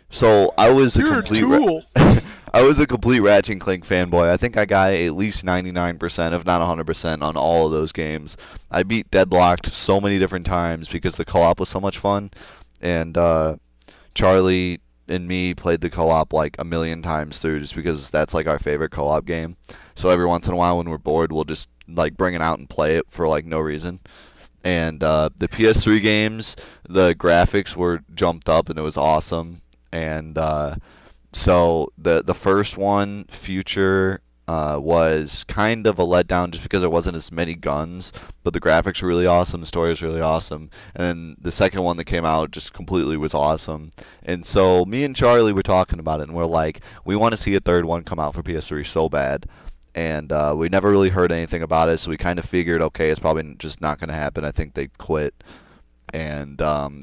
So I was a You're a complete tool. I was a complete Ratchet and Clank fanboy. I think I got at least 99%, if not 100%, on all of those games. I beat Deadlocked so many different times because the co-op was so much fun, and Charlie and me played the co-op like a million times through just because that's like our favorite co-op game. So every once in a while when we're bored, we'll just like bring it out and play it for like no reason. And the PS3 games, the graphics were jumped up and it was awesome. And so the first one, Future, was kind of a letdown just because there wasn't as many guns, but the graphics were really awesome, the story was really awesome, and then the second one that came out just completely was awesome. And so me and Charlie were talking about it, and we're like, we want to see a third one come out for PS3 so bad. And we never really heard anything about it, so we kind of figured, okay, it's probably just not going to happen. I think they quit. And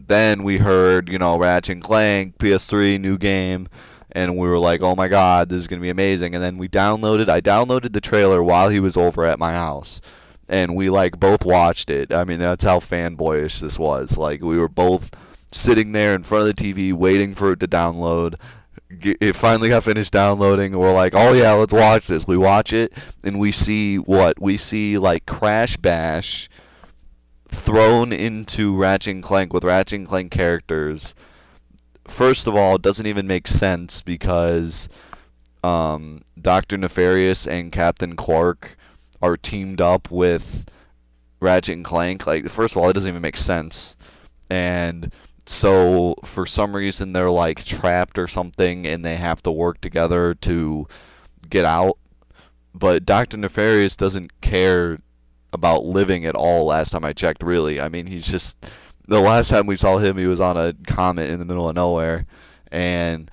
then we heard, Ratchet and Clank, PS3, new game, and we were like, oh my god, this is going to be amazing. And then I downloaded the trailer while he was over at my house, and we like both watched it. I mean, that's how fanboyish this was. Like, we were both sitting there in front of the TV waiting for it to download. It finally got finished downloading, and we're like, oh yeah, let's watch this. We watch it, and we see what? We see like Crash Bash thrown into Ratchet and Clank with Ratchet and Clank characters. First of all, it doesn't even make sense because Dr. Nefarious and Captain Quark are teamed up with Ratchet and Clank. Like, first of all, it doesn't even make sense. And so for some reason they're like trapped or something and they have to work together to get out. But Dr. Nefarious doesn't care about living at all last time I checked, really. I mean, he's just, the last time we saw him, he was on a comet in the middle of nowhere. And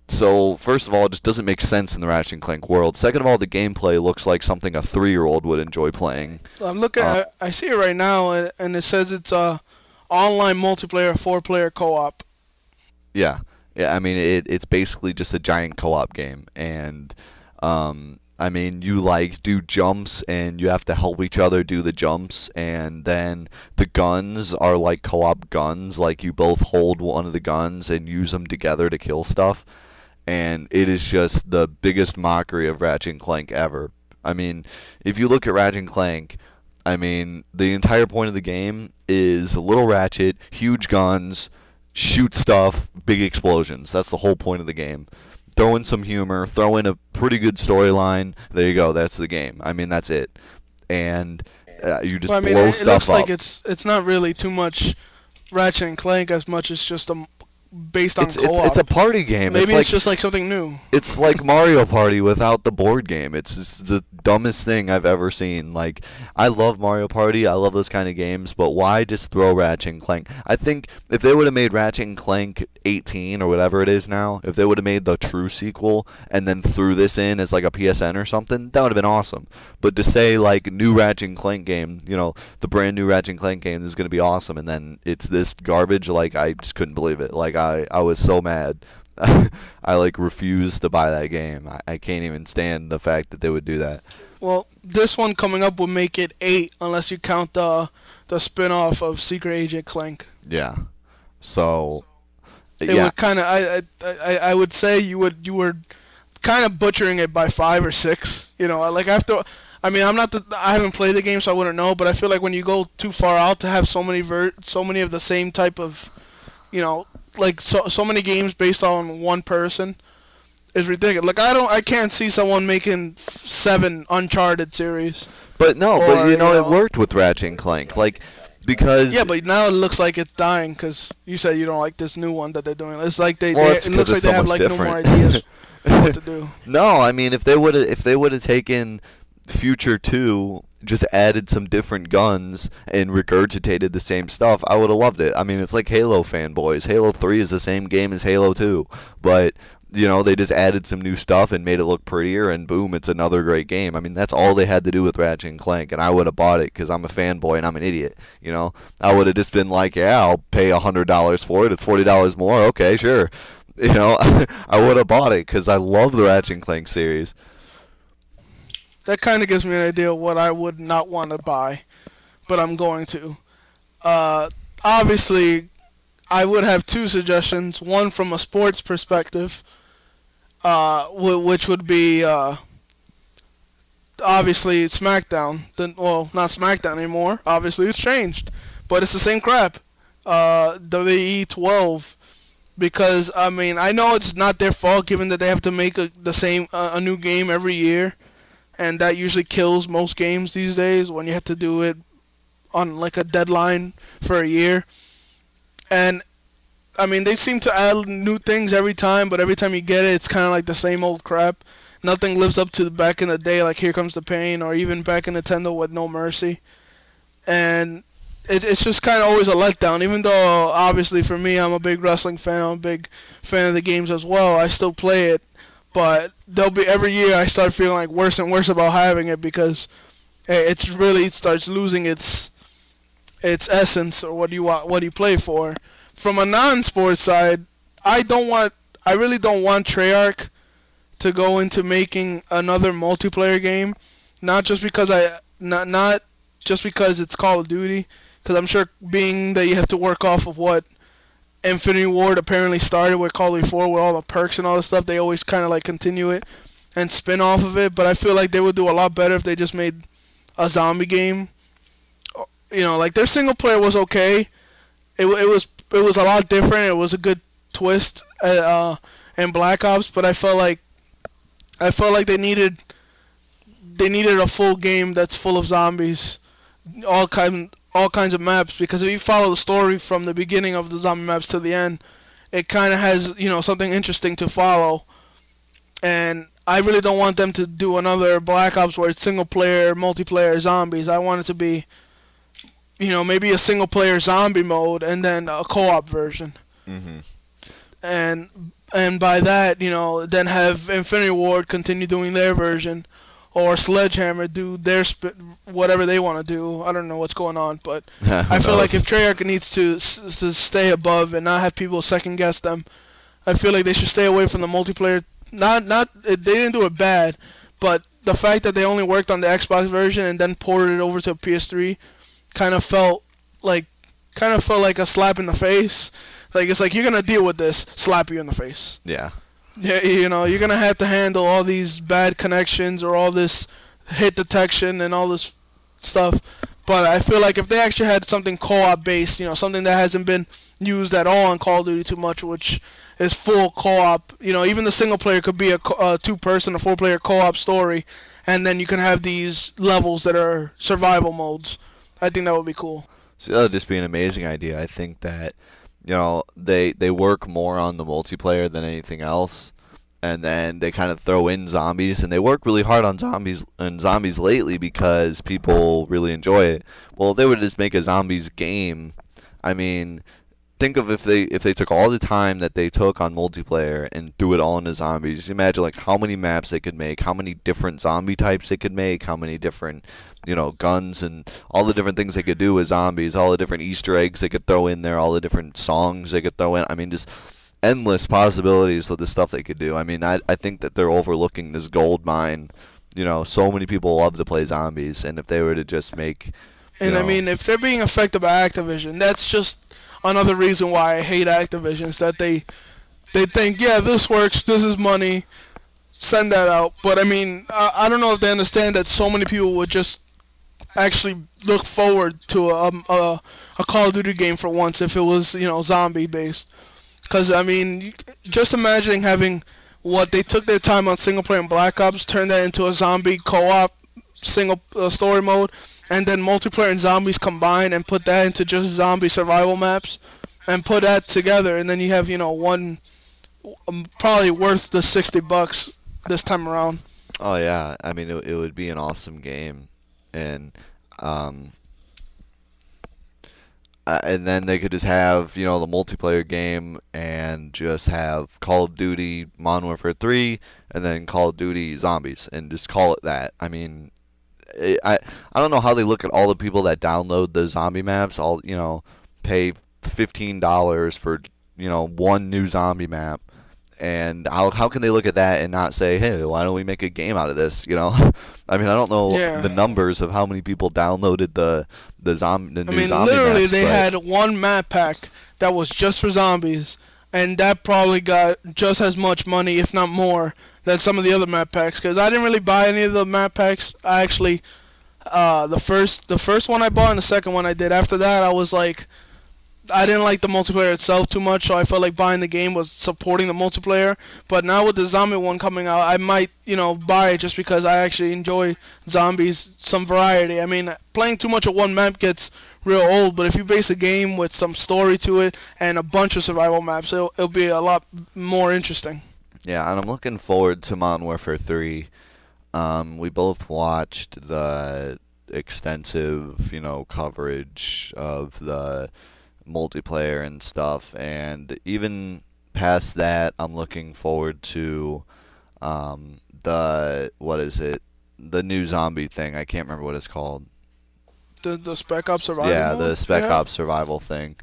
so, first of all, it just doesn't make sense in the Ratchet and Clank world. Second of all, the gameplay looks like something a 3-year-old would enjoy playing. I'm looking. I see it right now, and it says it's online multiplayer 4-player co-op. Yeah. Yeah, I mean, it's basically just a giant co-op game. And, I mean, you like do jumps and you have to help each other do the jumps, and then the guns are like co-op guns, like you both hold one of the guns and use them together to kill stuff, and it is just the biggest mockery of Ratchet and Clank ever. I mean, if you look at Ratchet and Clank, I mean, the entire point of the game is little Ratchet, huge guns, shoot stuff, big explosions. That's the whole point of the game. Throw in some humor, throw in a pretty good storyline. There you go. That's the game. I mean, that's it. And you just Well, I mean, blow it stuff looks up. like it's not really too much Ratchet and Clank as much as just based on co-op. It's a party game. Maybe it's it's just like something new. It's like Mario Party without the board game. It's just the dumbest thing I've ever seen. Like, I love Mario Party. I love those kind of games, but why just throw Ratchet and Clank? I think if they would have made Ratchet and Clank 18 or whatever it is now, if they would have made the true sequel and then threw this in as like a PSN or something, that would have been awesome. But to say like new Ratchet and Clank game, the brand new Ratchet and Clank game is going to be awesome, and then it's this garbage, like I just couldn't believe it. Like I was so mad. I like refused to buy that game. I can't even stand the fact that they would do that. Well, this one coming up would make it 8 unless you count the spin-off of Secret Agent Clank. Yeah. So It yeah. would kind of I would say you were kind of butchering it by 5 or 6. Like after. I mean, I haven't played the game, so I wouldn't know. But I feel like when you go too far out to have so many of the same type of, like so many games based on one person is ridiculous. Like I can't see someone making 7 Uncharted series. But no, Or, it worked with Ratchet and Clank, like because Yeah, but now it looks like it's dying because you said you don't like this new one that they're doing. It's like it it's looks 'cause like it's they so have much like no more different. ideas what to do. No, I mean if they would have taken Future 2, just added some different guns and regurgitated the same stuff, I would have loved it. I mean, it's like Halo fanboys. Halo 3 is the same game as Halo 2, but they just added some new stuff and made it look prettier, and boom, it's another great game. I mean, that's all they had to do with Ratchet and Clank, and I would have bought it because I'm a fanboy and I'm an idiot. I would have just been like, yeah, I'll pay $100 for it. It's $40 more. Okay, sure. I would have bought it because I love the Ratchet and Clank series. That kind of gives me an idea of what I would not want to buy, but I'm going to. Obviously, I would have two suggestions. One from a sports perspective, which would be obviously SmackDown. Well, not SmackDown anymore. Obviously, it's changed, but it's the same crap. WWE 12, because I mean I know it's not their fault given that they have to make a new game every year, and that usually kills most games these days when you have to do it on like a deadline for a year. And I mean they seem to add new things every time, but every time you get it, it's kind of like the same old crap. Nothing lives up to the back in the day, like Here Comes the Pain, or even back in Nintendo with No Mercy. And it's just kind of always a letdown. Even though, obviously, for me, I'm a big wrestling fan, I'm a big fan of the games as well. I still play it, but there'll be every year I start feeling like worse and worse about having it because it starts losing its essence or what you play for. From a non-sports side, I really don't want Treyarch to go into making another multiplayer game, not just because not just because it's Call of Duty, because I'm sure being that you have to work off of what Infinity Ward apparently started with Call of Duty 4 with all the perks and all the stuff, they always kind of like continue it and spin off of it. But I feel like they would do a lot better if they just made a zombie game. You know, like their single player was okay. It was a lot different. It was a good twist in Black Ops, but I felt like they needed a full game that's full of zombies, all kinds of maps. Because if you follow the story from the beginning of the zombie maps to the end, it kind of has something interesting to follow. And I really don't want them to do another Black Ops where it's single player, multiplayer zombies. I want it to be, maybe a single player zombie mode and then a co-op version. Mm-hmm. And by that, then have Infinity Ward continue doing their version, or Sledgehammer do their whatever they want to do. I don't know what's going on, but I feel like if Treyarch needs to stay above and not have people second guess them, I feel like they should stay away from the multiplayer. Not they didn't do it bad, but the fact that they only worked on the Xbox version and then ported it over to PS3 kind of felt like a slap in the face. Like, it's like, you're going to deal with this, slap you in the face. Yeah. Yeah, you're going to have to handle all these bad connections or all this hit detection and all this stuff. But I feel like if they actually had something co-op based, something that hasn't been used at all in Call of Duty too much, which is full co-op, even the single player could be a two-person or four-player co-op story, and then you can have these levels that are survival modes. I think that would be cool. So that would just be an amazing idea. I think that they work more on the multiplayer than anything else, and then they kind of throw in zombies, and they work really hard on zombies lately because people really enjoy it. Well, if they would just make a zombies game, I mean, think of if they took all the time that they took on multiplayer and threw it all into zombies. Imagine like how many maps they could make, how many different zombie types they could make, how many different guns and all the different things they could do with zombies, all the different Easter eggs they could throw in there, all the different songs they could throw in. I mean, just endless possibilities with the stuff they could do. I mean, I think that they're overlooking this gold mine. So many people love to play zombies, and if they were to just make I mean, if they're being affected by Activision, that's just another reason why I hate Activision, is that they think, yeah, this works, this is money, send that out. But I mean, I don't know if they understand that so many people would just actually look forward to a Call of Duty game for once if it was zombie based. Because I mean, just imagining having what they took their time on single player and Black Ops, turn that into a zombie co-op single story mode, and then multiplayer and zombies combined and put that into just zombie survival maps, and put that together, and then you have one probably worth the $60 this time around. Oh yeah, I mean it would be an awesome game, and then they could just have the multiplayer game and just have Call of Duty Modern Warfare 3 and then Call of Duty Zombies and just call it that. I mean, I don't know how they look at all the people that download the zombie maps. All pay $15 for one new zombie map, And how can they look at that and not say, hey, why don't we make a game out of this? I mean, I don't know the numbers of how many people downloaded the new zombie literally, maps, they had one map pack that was just for zombies, and that probably got just as much money, if not more, than some of the other map packs. Because I didn't really buy any of the map packs. I actually, the first one I bought and the second one I did. After that, I was like, I didn't like the multiplayer itself too much, so I felt like buying the game was supporting the multiplayer. But now with the zombie one coming out, I might, buy it just because I actually enjoy zombies, some variety. I mean, playing too much of one map gets real old, but if you base a game with some story to it and a bunch of survival maps, it'll be a lot more interesting. Yeah, and I'm looking forward to Modern Warfare 3. We both watched the extensive, coverage of the multiplayer and stuff, and even past that, I'm looking forward to the new zombie thing. I can't remember what it's called. The Spec Ops Survival. Yeah, the Spec Ops Survival thing.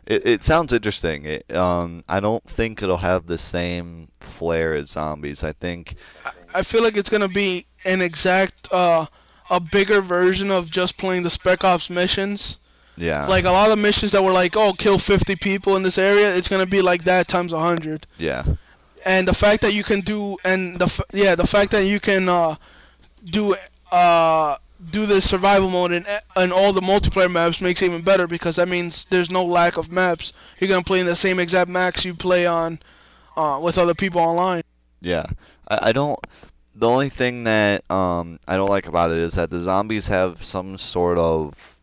It sounds interesting. I don't think it'll have the same flair as zombies. I feel like it's gonna be an exact a bigger version of just playing the Spec Ops missions. Yeah. Like a lot of missions that were like, oh, kill 50 people in this area, it's gonna be like that times 100. Yeah. And the fact that you can do, the fact that you can do the survival mode in all the multiplayer maps makes it even better, because that means there's no lack of maps. You're gonna play in the same exact maps you play on with other people online. Yeah. I don't. The only thing that I don't like about it is that the zombies have some sort of,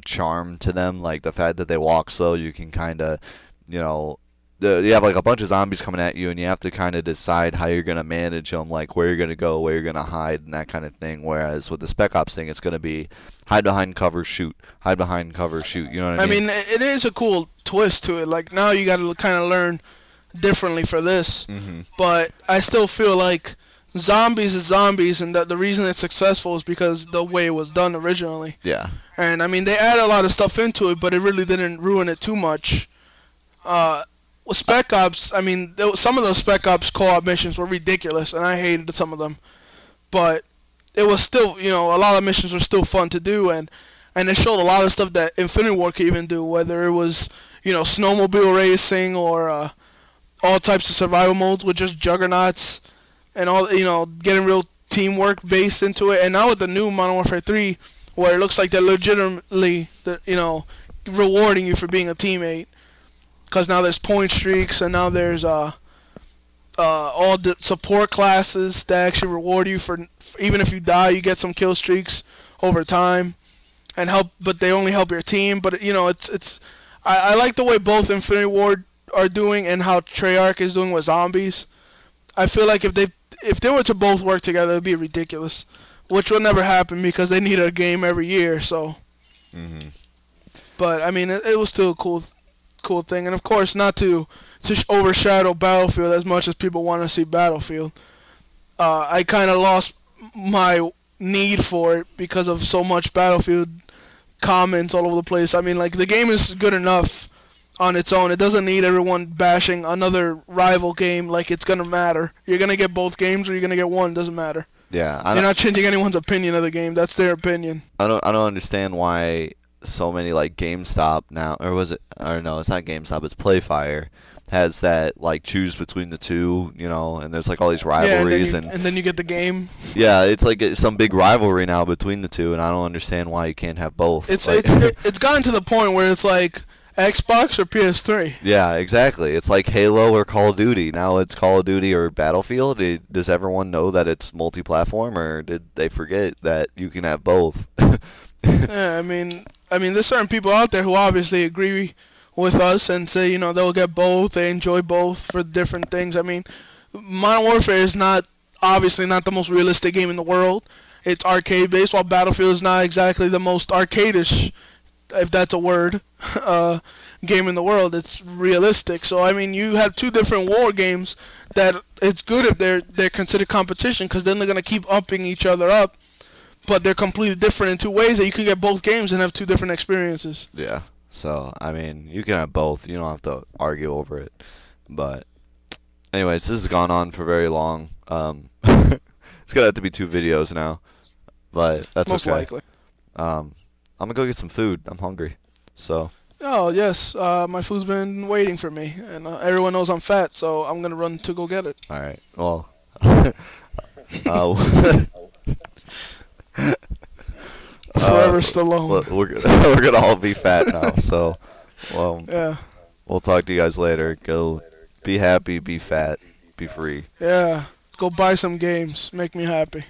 charm to them. Like the fact that they walk slow, you can kind of, you have like a bunch of zombies coming at you, and you have to kind of decide how you're going to manage them, like where you're going to go, where you're going to hide, and that kind of thing. Whereas with the Spec Ops thing, it's going to be hide behind cover, shoot. Hide behind cover, shoot. You know what I mean? I mean, it is a cool twist to it. Like now you got to kind of learn differently for this. Mm-hmm. But I still feel like zombies is zombies, and the reason it's successful is because the way it was done originally. Yeah. And I mean, they added a lot of stuff into it, but it really didn't ruin it too much. With Spec Ops, I mean, some of those Spec Ops co-op missions were ridiculous, and I hated some of them. But it was still, a lot of missions were still fun to do, and it showed a lot of stuff that Infinity War could even do, whether it was, snowmobile racing or all types of survival modes with just juggernauts. And all, getting real teamwork based into it. And now with the new Modern Warfare 3, where it looks like they're legitimately, rewarding you for being a teammate. Because now there's point streaks, and now there's all the support classes that actually reward you for even if you die, you get some kill streaks over time, and but they only help your team. But I like the way both Infinity Ward are doing and how Treyarch is doing with zombies. I feel like if they were to both work together, it would be ridiculous, which will never happen because they need a game every year. So, But I mean, it was still a cool thing, and of course, not to overshadow Battlefield as much as people want to see Battlefield. I kind of lost my need for it because of so much Battlefield comments all over the place. I mean, like the game is good enough on its own. It doesn't need everyone bashing another rival game like it's gonna matter. You're gonna get both games or you're gonna get one. Doesn't matter. Yeah, you're not changing anyone's opinion of the game. That's their opinion. I don't understand why so many like GameStop now, or was it? Or no, it's not GameStop. It's PlayFire has that like choose between the two, and there's like all these rivalries, and then you get the game. Yeah, it's like some big rivalry now between the two, and I don't understand why you can't have both. It's gotten to the point where it's like Xbox or PS3. Yeah, exactly. It's like Halo or Call of Duty. Now it's Call of Duty or Battlefield. Does everyone know that it's multi-platform, or did they forget that you can have both? Yeah, I mean, there's certain people out there who obviously agree with us and say, they'll get both. They enjoy both for different things. I mean, Modern Warfare is obviously not the most realistic game in the world. It's arcade-based, while Battlefield is not exactly the most arcade-ish, if that's a word, game in the world. It's realistic. So I mean, you have two different war games that it's good if they're considered competition, because then they're gonna keep upping each other up. But they're completely different in two ways that you can get both games and have two different experiences. Yeah. So I mean, you can have both. You don't have to argue over it. But Anyways, this has gone on for very long. It's gonna have to be 2 videos now, but that's Most okay. likely. I'm gonna go get some food. I'm hungry. So, Oh yes, my food's been waiting for me, and everyone knows I'm fat, so I'm gonna run to go get it. all right. Well, uh, Forever Stallone. we're gonna all be fat now. So, well, Yeah, we'll talk to you guys later. Go, be happy, be fat, be free. yeah. Go buy some games. Make me happy.